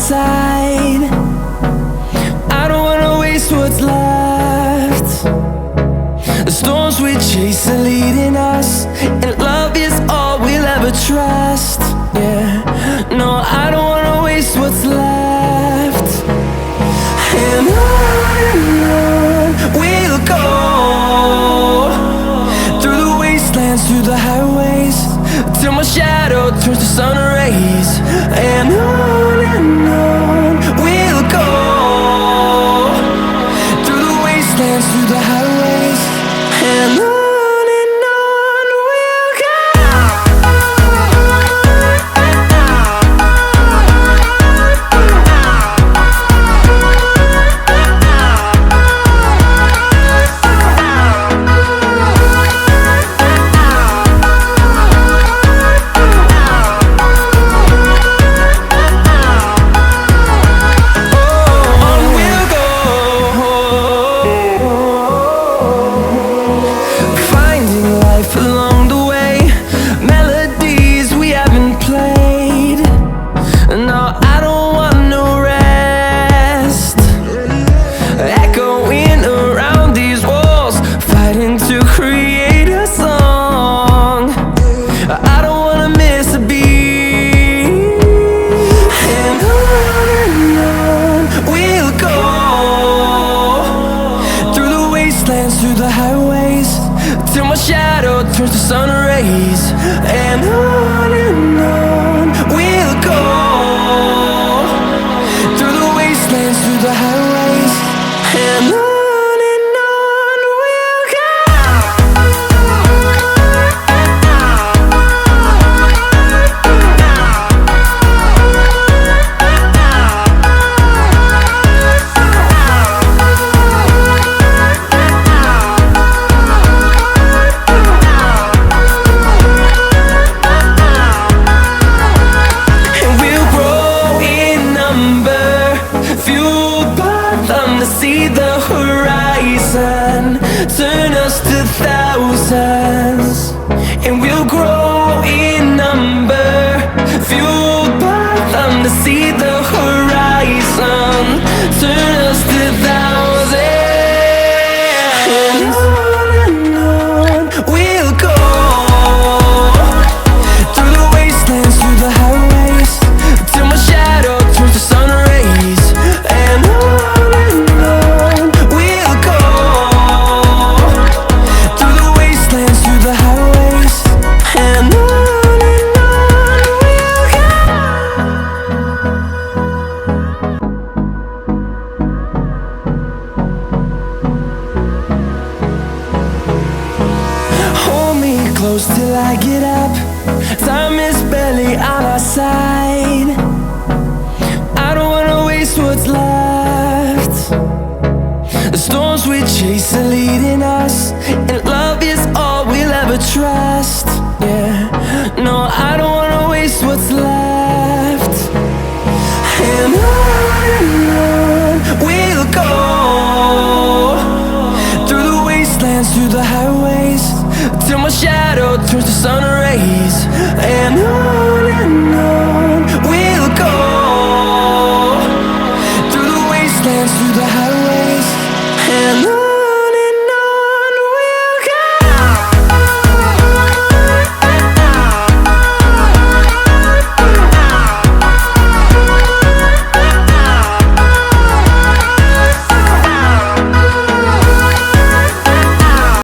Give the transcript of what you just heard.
side. I don't wanna waste what's left. The storms we chase are leading us, and love is all we'll ever trust. Yeah, no, I don't wanna waste what's left. And on we'll go, through the wastelands, through the highways, till my shadow turns to sun rays. And on we'll go, through the wastelands, through the highways, and on. Through the highways, till my shadow turns to sun rays. And on we'll go, through the wastelands, through the highways, and on. See the horizon turn us to thousands, and we'll grow in number, fueled by them to see the horizon turn us to thousands. And on we'll go, through the wastelands, through the highways, till my shadow turns to sun rays. And on close till I get up. Time is barely on our side. I don't wanna waste what's left. The storms we chase are leading us, and love is all we'll ever trust. Yeah, no, I don't wanna waste what's left. And on we'll go, through the wastelands, through the highways, till my shadow turns to sun rays. And on we'll go, through the wastelands, through the highways.